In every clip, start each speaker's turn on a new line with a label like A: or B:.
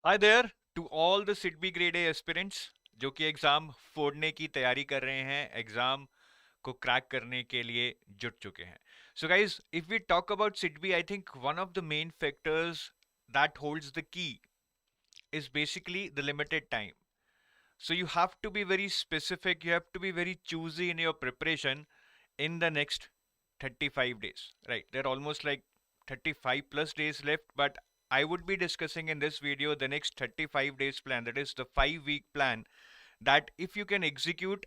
A: Hi there to all the SIDBI Grade A aspirants जो कि exam फोड़ने की तैयारी कर रहे हैं, एग्जाम को क्रैक करने के लिए जुट चुके हैं. So guys, if we talk about SIDBI, I think one of the main factors that holds the key is basically the limited time. So you have to be very specific, you have to be very choosy in your preparation in the next 35 days, right? There are almost like 35 plus days left, but I would be discussing in this video the next 35 days plan, that is the 5-week plan, that if you can execute,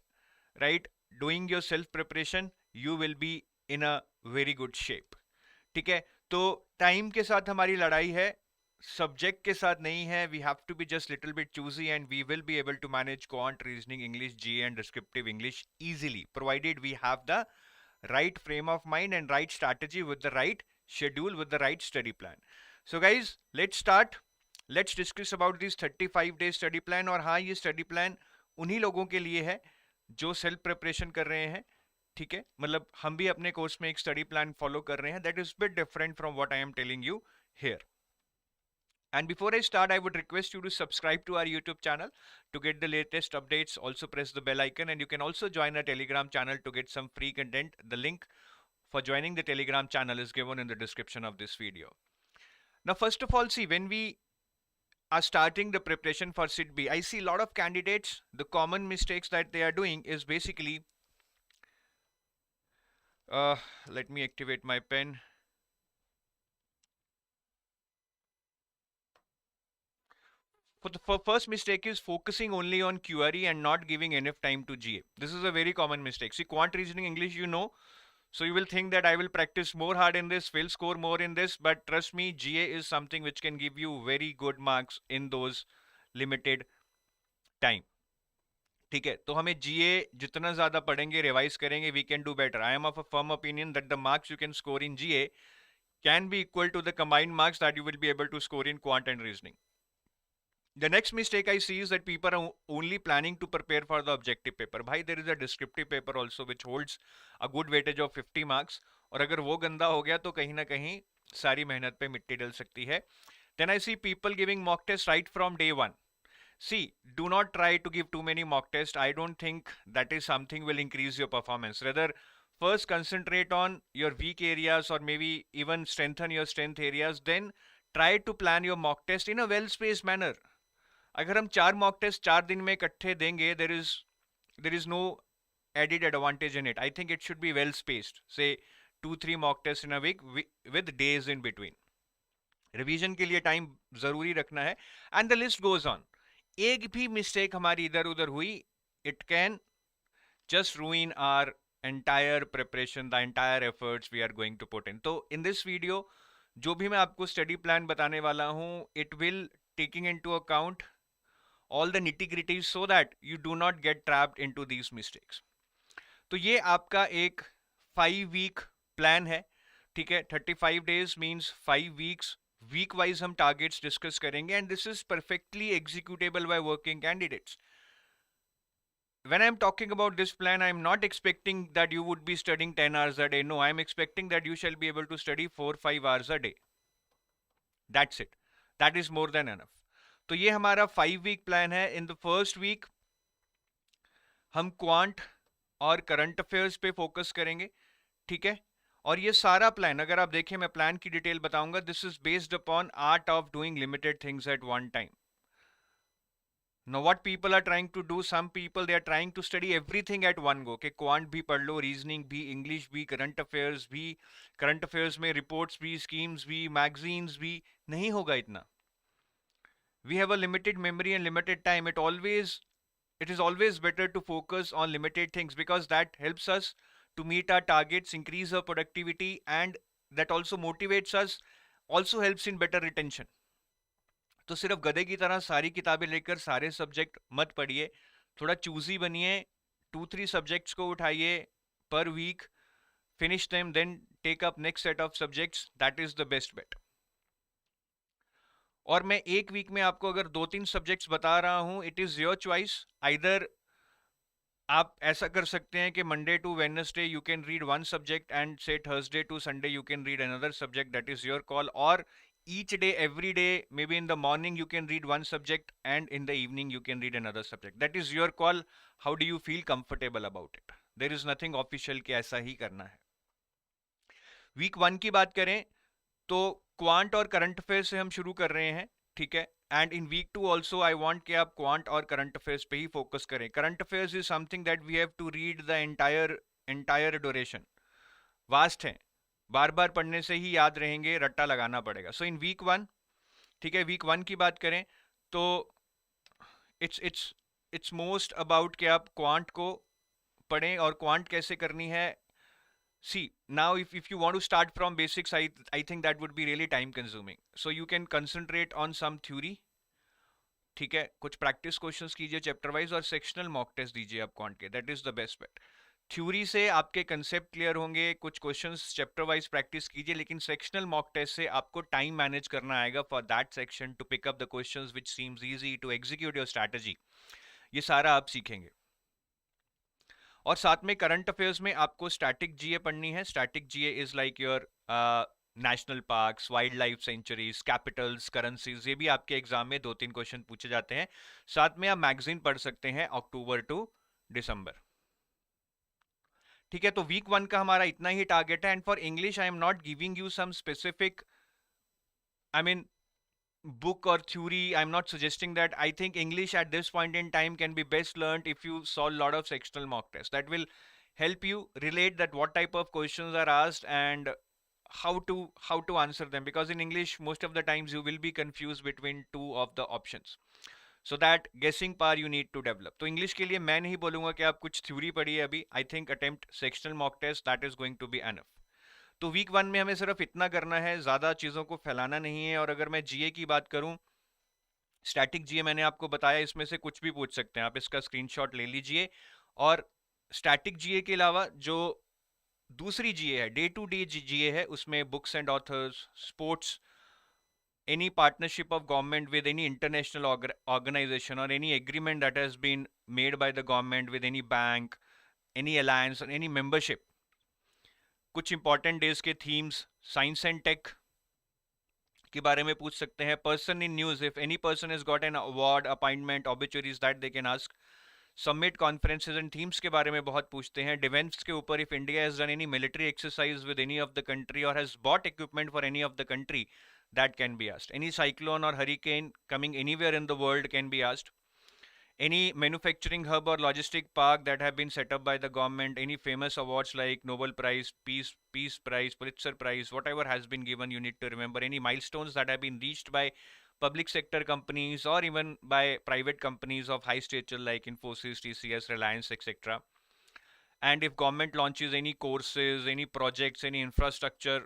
A: right, doing your self preparation, you will be in a very good shape. ठीक है, तो time के साथ हमारी लड़ाई है, subject के साथ नहीं है. We have to be just little bit choosy and we will be able to manage quant, reasoning, English, GA and descriptive English easily, provided we have the right frame of mind and right strategy with the right schedule, with the right study plan. So guys, let's start. Let's discuss about this 35 day study plan. और हाँ, ये study plan उन्हीं लोगों के लिए है जो self preparation कर रहे हैं. ठीक है, मतलब हम भी अपने कोर्स में एक स्टडी प्लान फॉलो कर रहे हैं. That is bit different from what I am telling you here. And before I start, I would request you to subscribe to our YouTube channel to get the latest updates. Also press the bell icon, and you can also join our Telegram channel to get some free content. The link for joining the Telegram channel is given in the description of this video. Now, first of all, see, when we are starting the preparation for SIDBI, I see a lot of candidates, the common mistakes that they are doing is basically, let me activate my pen. For the first mistake is focusing only on QRE and not giving enough time to GA. This is a very common mistake. See, quant, reasoning, English, you know, so you will think that I will practice more hard in this, will score more in this, but trust me, GA is something which can give you very good marks in those limited time. ठीक है, तो हमें GA जितना ज्यादा पढ़ेंगे, revise करेंगे, we can do better. I am of a firm opinion that the marks you can score in GA can be equal to the combined marks that you will be able to score in quant and reasoning. The next mistake I see is that people are only planning to prepare for the objective paper. Bhai, there is a descriptive paper also which holds a good weightage of 50 marks. और अगर वो गंदा हो गया तो कहीं ना कहीं सारी मेहनत पे मिट्टी डल सकती है. Then I see people giving mock tests right from day one. See, do not try to give too many mock tests. I don't think that is something will increase your performance. Rather, first concentrate on your weak areas or maybe even strengthen your strength areas. Then try to plan your mock test in a well-spaced manner. अगर हम 4 mock test 4 दिन में इकट्ठे देंगे, there is no added advantage in it. I think it should be well spaced. Say 2-3 mock tests in a week with days in between. Revision के लिए time जरूरी रखना है. And the list goes on. एक भी mistake हमारी इधर उधर हुई, it can just ruin our entire preparation, the entire efforts we are going to put in. तो in this video जो भी मैं आपको स्टडी प्लान बताने वाला हूँ, it will taking into account all the nitty gritties so that you do not get trapped into these mistakes. तो ये आपका एक 5-week प्लान है. ठीक है, 35 days means 5 weeks. Week wise हम टारगेट्स डिस्कस करेंगे and this is perfectly executable by working candidates. When I'm talking about this plan, I'm not expecting that you would be studying 10 hours a day. No, I'm expecting that you shall be able to study 4-5 hours a day. That's it. That is more than enough. तो ये हमारा 5-week plan है. In the first week हम quant और current affairs पे focus करेंगे. ठीक है, और ये सारा प्लान अगर आप देखें, मैं प्लान की डिटेल बताऊंगा. This is based upon art of doing limited things at one time. Now what people are trying to do, some people they are trying to study everything at one go. कि quant भी पढ़ लो, reasoning भी, English भी, current affairs भी, current affairs में reports भी, schemes भी, magazines भी. नहीं होगा इतना. We have a limited memory and limited time. It is always better to focus on limited things because that helps us to meet our targets, increase our productivity, and that also motivates us, also helps in better retention. तो सिर्फ गधे की तरह सारी किताबें लेकर सारे subject मत पढ़िए. थोड़ा चूजी बनिए. 2-3 सब्जेक्ट्स को उठाइए per week, finish them, then take up next set of subjects. That is the best bet. और मैं एक वीक में आपको अगर 2-3 सब्जेक्ट्स बता रहा हूं, it is your choice. Either आप ऐसा कर सकते हैं कि Monday to Wednesday you can read one subject and से Thursday to Sunday you can read another subject. That is your call. और each day, every day, maybe in the morning you can read one subject and in the evening you can read another subject. That is your call. How do you feel comfortable about it? There is nothing official कि ऐसा ही करना है. Week 1 की बात करें तो quant और current affair से हम शुरू कर रहे हैं, ठीक है. And in week 2 also I want कि आप क्वांट और करंट अफेयर्स पे ही फोकस करें. Current affairs is something that we have to read the entire duration. Vast है, बार बार पढ़ने से ही याद रहेंगे, रट्टा लगाना पड़ेगा. सो इन वीक 1, ठीक है, वीक 1 की बात करें तो it's it's it's most about कि आप क्वांट को पढ़ें. और क्वांट कैसे करनी है? See, now if you want to start from basics, I think that would be really time consuming. So you can concentrate on some theory, ठीक है. कुछ प्रैक्टिस क्वेश्चंस कीजिए चैप्टर वाइज और सेक्शनल मॉक टेस्ट दीजिए आप quant के. That is the best bat. Theory से आपके कंसेप्ट क्लियर होंगे, कुछ क्वेश्चंस चैप्टर वाइज प्रैक्टिस कीजिए, लेकिन सेक्शनल मॉक टेस्ट से आपको टाइम मैनेज करना आएगा for that section to pick up the questions which seems easy to execute your strategy. ये सारा आप सीखेंगे. और साथ में करंट अफेयर्स में आपको स्टैटिक जीए पढ़नी है. Static GA is like your national parks, wild life sanctuaries, Capitals, currencies. ये भी आपके एग्जाम में 2-3 क्वेश्चन पूछे जाते हैं. साथ में आप मैगजीन पढ़ सकते हैं अक्टूबर टू दिसंबर, ठीक है. तो वीक 1 का हमारा इतना ही टारगेट है. And for English I am not giving you some specific, I mean book or theory. I'm not suggesting that. I think English at this point in time can be best learned if you solve a lot of sectional mock tests. That will help you relate that what type of questions are asked and how to answer them, because in English most of the times you will be confused between two of the options. So that guessing power you need to develop. तो English के लिए मैं नहीं बोलूँगा कि आप कुछ theory पढ़िए अभी. I think attempt sectional mock test, that is going to be enough. तो वीक 1 में हमें सिर्फ इतना करना है, ज़्यादा चीज़ों को फैलाना नहीं है. और अगर मैं जीए की बात करूं, स्टैटिक जीए मैंने आपको बताया, इसमें से कुछ भी पूछ सकते हैं आप. इसका स्क्रीनशॉट ले लीजिए. और स्टैटिक जीए के अलावा जो दूसरी जीए है, डे टू डे जीए है, उसमें books and authors, sports, any partnership of government with any international organization or any agreement that has been made by the government with any bank, any alliance or any membership. कुछ important days के themes, science and tech के बारे में पूछ सकते हैं. Person in news, if any person has got an award, appointment, obituaries that they can ask. Summit, conferences and themes के बारे में बहुत पूछते हैं. डिफेंस के ऊपर, if India has done any military exercise with any of the country or has bought equipment for any of the country, that can be asked. Any cyclone or hurricane coming anywhere in the world can be asked. Any manufacturing hub or logistic park that have been set up by the government, any famous awards like Nobel Prize, Peace Prize, Pulitzer Prize, whatever has been given, you need to remember. Any milestones that have been reached by public sector companies or even by private companies of high stature like Infosys, TCS, Reliance, etc. And if government launches any courses, any projects, any infrastructure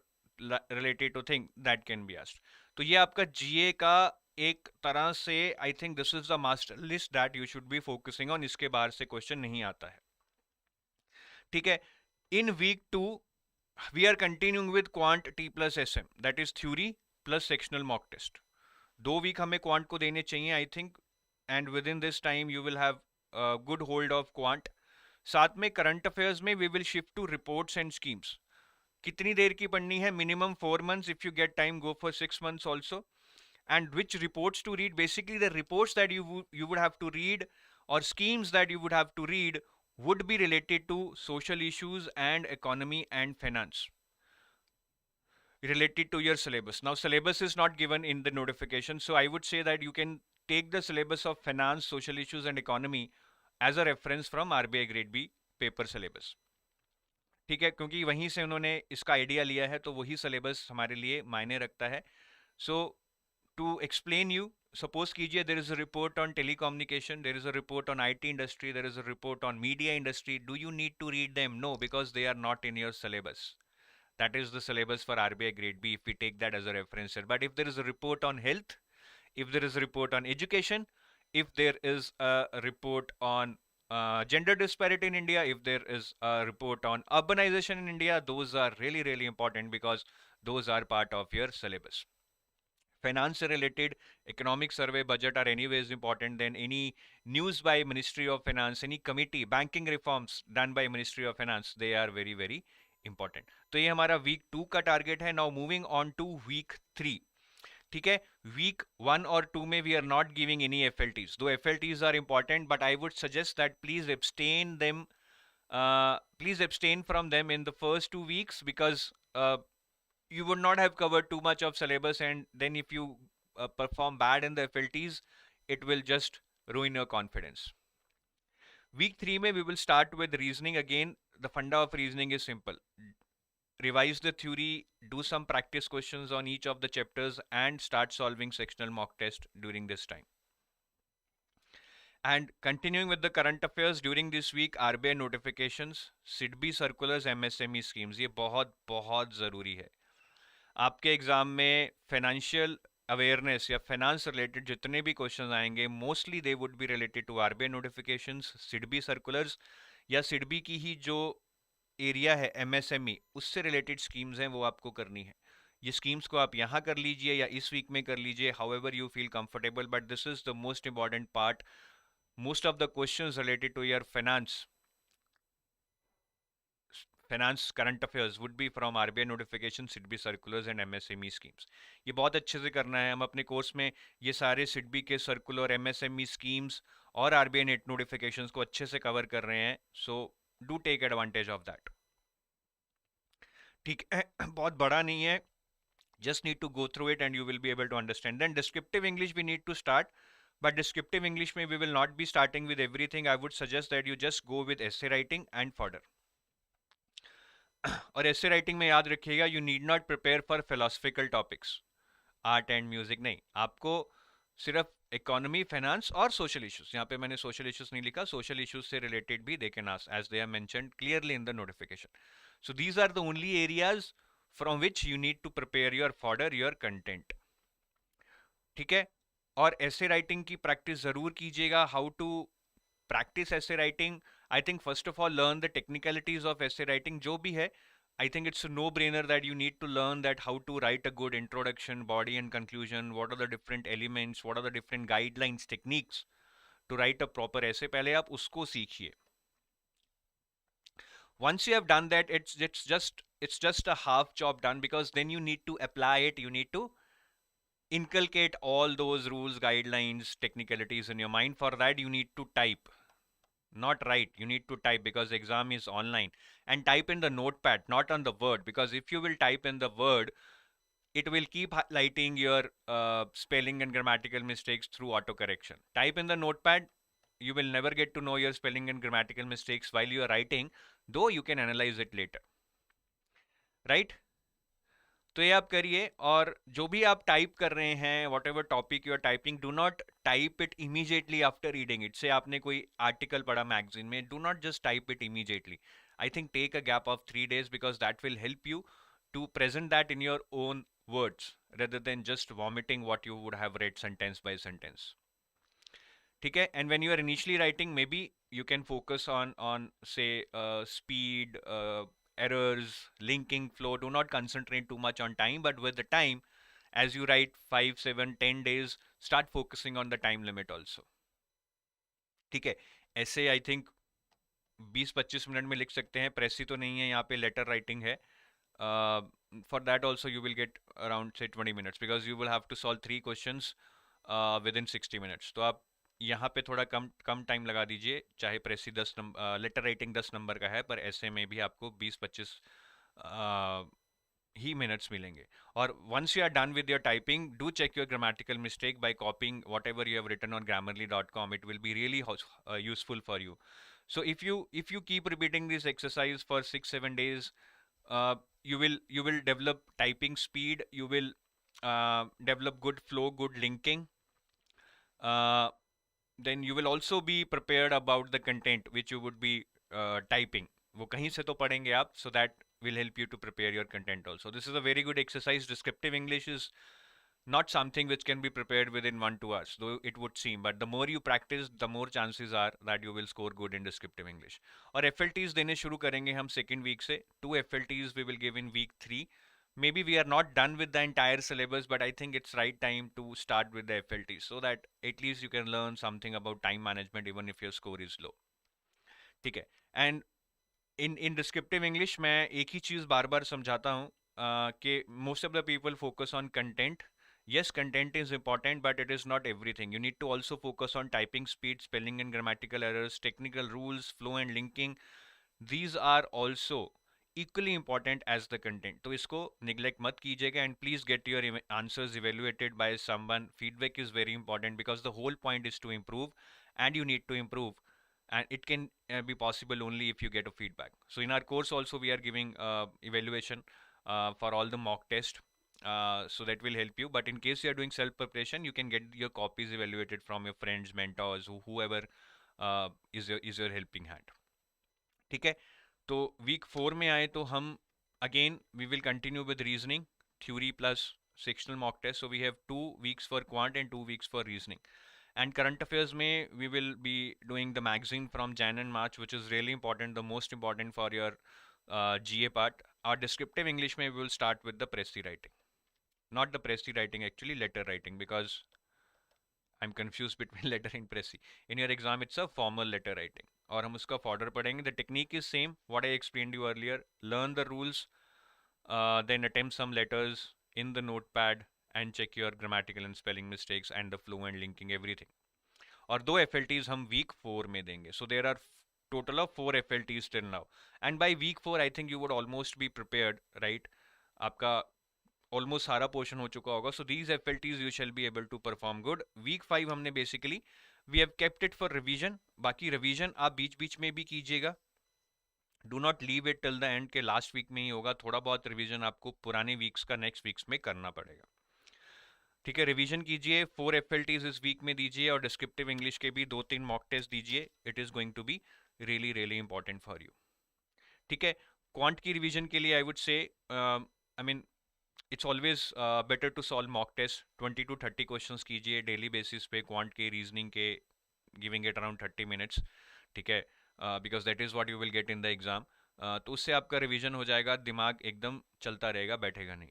A: related to thing, that can be asked. तो ये आपका GA का एक तरह से I think this is the master list that you should be focusing on. इसके बाहर से क्वेश्चन नहीं आता है, ठीक है. In week 2 we are continuing with quant T plus SM, that is theory plus sectional mock test. 2 week हमें quant को देने चाहिए I think, and within this time you will have good hold of quant. साथ में current affairs में we will shift to reports and schemes. कितनी देर की पढ़नी है? Minimum 4 months. If you get time go for 6 months also. And which reports to read? Basically the reports that you would have to read or schemes that you would have to read would be related to social issues and economy and finance related to your syllabus. Now syllabus is not given in the notification, so I would say that you can take the syllabus of finance, social issues and economy as a reference from RBI Grade B paper syllabus. ठीक है, क्योंकि वहीं से उन्होंने इसका idea लिया है, तो वही सिलेबस हमारे लिए मायने रखता है. सो to explain you, suppose कीजिए there is a report on telecommunication, there is a report on IT industry, there is a report on media industry. Do you need to read them? No, because they are not in your syllabus. That is the syllabus for RBI Grade B if we take that as a reference here. But if there is a report on health, if there is a report on education, if there is a report on gender disparity in India, if there is a report on urbanization in India, those are really, really important because those are part of your syllabus. Finance related, economic survey, budget are anyways important. Then any news by Ministry of Finance, any committee, banking reforms done by Ministry of Finance, they are very, very important. तो ये हमारा week 2 का target है. Now moving on to week 3. ठीक है, week 1 और 2 में we are not giving any FLTs, दो FLTs are important, but I would suggest that please abstain from them in the first 2 weeks, because you would not have covered too much of syllabus, and then if you perform bad in the FLTs, it will just ruin your confidence. Week 3 में we will start with reasoning again. The funda of reasoning is simple. Revise the theory, do some practice questions on each of the chapters, and start solving sectional mock test during this time. And continuing with the current affairs, during this week RBI notifications, SIDBI circulars, MSME schemes, ये बहुत बहुत ज़रूरी है. आपके exam में financial awareness या finance related जितने भी क्वेश्चन आएंगे, mostly they would be related to RBI notifications, SIDBI circulars, या सिडबी की ही जो एरिया है एमएसएमई उससे रिलेटेड स्कीम्स हैं वो आपको करनी है. ये स्कीम्स को आप यहाँ कर लीजिए या इस वीक में कर लीजिए, however you feel comfortable, but this is the most important part. Most of the questions related to your finance current affairs would be from RBI notification, SIDBI circulars and MSME schemes. ये बहुत अच्छे से करना है. हम अपने course में ये सारे सिडबी के सर्कुलर, एमएसएमई स्कीम्स और आरबीआई नेट नोटिफिकेशंस को अच्छे से कवर कर रहे हैं. So do take advantage of that. ठीक है, बहुत बड़ा नहीं है, just need to go through it and you will be able to understand. Then descriptive English we need to start, but descriptive English में we will not be starting with everything. I would suggest that you just go with essay writing and fodder. और essay writing में याद रखिएगा, you need not prepare for philosophical topics, art and music नहीं. आपको सिर्फ economy, finance और social issues, यहाँ पे मैंने सोशल इश्यूज नहीं लिखा, सोशल इश्यूज से रिलेटेड भी they can ask as they are mentioned clearly in the notification. So these are the only areas from which you need to prepare your fodder, your content. ठीक है, और essay writing की practice जरूर कीजिएगा. How to practise essay writing? I think first of all learn the technicalities of essay writing. जो भी है, I think it's a no-brainer that you need to learn that how to write a good introduction, body and conclusion, what are the different elements, what are the different guidelines, techniques to write a proper essay. पहले आप उसको सीखिए. Once you have done that, it's just a half job done, because then you need to apply it. You need to inculcate all those rules, guidelines, technicalities in your mind. For that, you need to type. Not write, you need to type, because exam is online. And type in the notepad, not on the word, because if you will type in the word, it will keep highlighting your spelling and grammatical mistakes through autocorrection. Type in the notepad, you will never get to know your spelling and grammatical mistakes while you are writing, though you can analyze it later. Right? तो ये आप करिए. और जो भी आप type कर रहे हैं, whatever topic you are typing, do not type it immediately after reading it. Say आपने कोई आर्टिकल पढ़ा मैगजीन में, do not just type it immediately. I think take a gap of 3 days, because that will help you to present that in your own words rather than just vomiting what you would have read sentence by sentence. ठीक है, and when you are initially writing, maybe you can focus on say speed, errors, linking, flow. Do not concentrate too much on time, but with the time, as you write 5, 7, 10 days, start focusing on the time limit also. ठीक है, ऐसे I think 20-25 minute में लिख सकते हैं. प्रेसी तो नहीं है यहाँ पे, लेटर राइटिंग है. For that also you will get around say 20 minutes, because you will have to solve 3 questions within 60 minutes. तो आप यहाँ पे थोड़ा कम टाइम लगा दीजिए. चाहे प्रेसी 10 नंबर, लेटर राइटिंग 10 नंबर का है, पर ऐसे में भी आपको 20-25 ही मिनट्स मिलेंगे. और once you are done with your typing, do check your grammatical mistake by copying whatever you have written on grammarly.com. It will be really useful for you. So if you keep repeating this exercise for 6-7 days, you will develop typing speed, you will develop good flow, good linking. Then you will also be prepared about the content which you would be typing. वो कहीं से तो पढ़ेंगे आप, so that will help you to prepare your content also. This is a very good exercise. Descriptive English is not something which can be prepared within 1-2 hours, though it would seem, but the more you practice, the more chances are that you will score good in descriptive English. और FLTs देने शुरू करेंगे हम second week से. 2 FLTs we will give in week 3. Maybe we are not done with the entire syllabus, but I think it's right time to start with the FLTs, so that at least you can learn something about time management even if your score is low. ठीक है, and in descriptive English मैं एक ही चीज़ बार बार समझाता हूँ कि most of the people focus on content Yes, content is important, but it is not everything. You need to also focus on typing speed, spelling and grammatical errors, technical rules, flow and linking. These are also equally important as the content. तो इसको neglect मत कीजिएगा, and please get your answers evaluated by someone. Feedback is very important because the whole point is to improve, and you need to improve, and it can be possible only if you get a feedback. So in our course also we are giving evaluation for all the mock test, so that will help you. But in case you are doing self preparation, you can get your copies evaluated from your friends, mentors, whoever is your helping hand. ठीक है, तो week 4 में आए तो हम again we will continue with reasoning, theory plus sectional mock test. So we have 2 weeks for quant and 2 weeks for reasoning. And current affairs में we will be doing the magazine from Jan and March, which is really important, the most important for your GA part. Our descriptive English में we will start with the pressy writing, not the pressy writing, actually letter writing, because I'm confused between letter and pressy. In your exam it's a formal letter writing, और हम उसका fodder पढ़ेंगे. The technique is same what I explained you earlier. Learn the rules, then attempt some letters in the notepad and check your grammatical and spelling mistakes and the flow and linking, everything. और 2 FLTs हम week 4 में देंगे. So there are total of 4 FLTs till now, and by week 4 I think you would almost be prepared, right? आपका almost सारा portion हो चुका होगा. So these FLTs you shall be able to perform good. Week 5 हमने basically we have kept it for revision. बाकी revision आप बीच बीच में भी कीजिएगा. Do not leave it till the end के लास्ट वीक में ही होगा. थोड़ा बहुत रिवीजन आपको पुराने वीक्स का नेक्स्ट वीक्स में करना पड़ेगा. ठीक है, रिवीजन कीजिए. 4 एफएलटीज इस वीक में दीजिए और डिस्क्रिप्टिव इंग्लिश के भी 2-3 मॉक टेस्ट दीजिए. It is going to be really really important for you. ठीक है, क्वांट की रिवीजन के लिए I would say I mean it's always better to solve mock test. 20 to 30 questions कीजिए डेली बेसिस पे क्वांट के, reasoning के, गिविंग इट अराउंड 30 minutes. ठीक है, because that is what you will get in the exam. तो उससे आपका revision हो जाएगा, दिमाग एकदम चलता रहेगा, बैठेगा नहीं.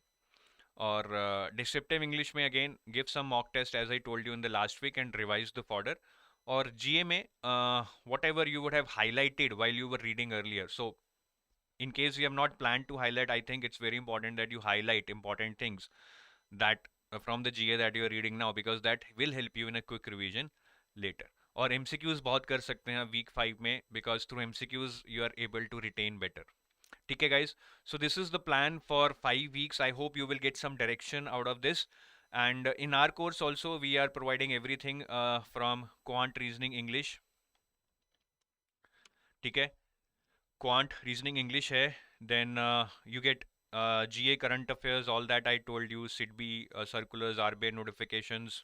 A: और डिस्क्रिप्टिव इंग्लिश में again give some mock test as I told you in the last week and revise the fodder. और जीए में whatever you would have highlighted while you were reading earlier. So in case you have not planned to highlight, I think it's very important that you highlight important things that from the GA that you are reading now, because that will help you in a quick revision later. और MCQs बहुत कर सकते हैं week 5 में, because through MCQs you are able to retain better. ठीक है guys, so this is the plan for 5 weeks. I hope you will get some direction out of this. And in our course also we are providing everything from quant, reasoning, English. ठीक है, quant, reasoning, English है. Then you get GA, current affairs, all that I told you, SIDBI circulars, RBI notifications,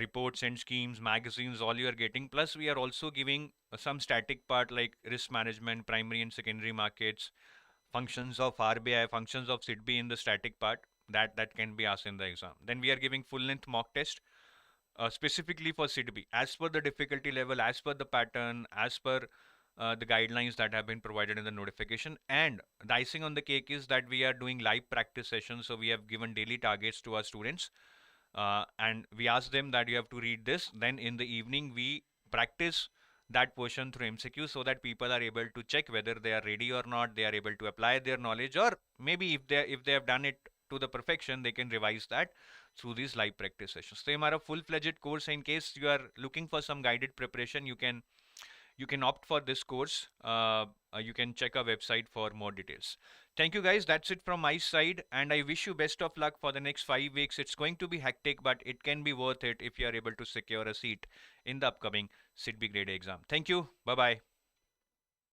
A: reports and schemes, magazines, all you are getting. Plus we are also giving some static part like risk management, primary and secondary markets, functions of RBI, functions of SIDBI in the static part that can be asked in the exam. Then we are giving full length mock test specifically for SIDBI as per the difficulty level, as per the pattern, as per the guidelines that have been provided in the notification. And the icing on the cake is that we are doing live practice sessions. So we have given daily targets to our students, and we ask them that you have to read this. Then in the evening we practice that portion through MCQ, so that people are able to check whether they are ready or not. They are able to apply their knowledge, or maybe if they have done it to the perfection, they can revise that through these live practice sessions. So हमारा full-fledged course. In case you are looking for some guided preparation, you can opt for this course. You can check our website for more details. Thank you guys. That's it from my side, and I wish you best of luck for the next 5 weeks. It's going to be hectic, but it can be worth it if you are able to secure a seat in the upcoming SIDBI Grade A exam. Thank you. Bye bye.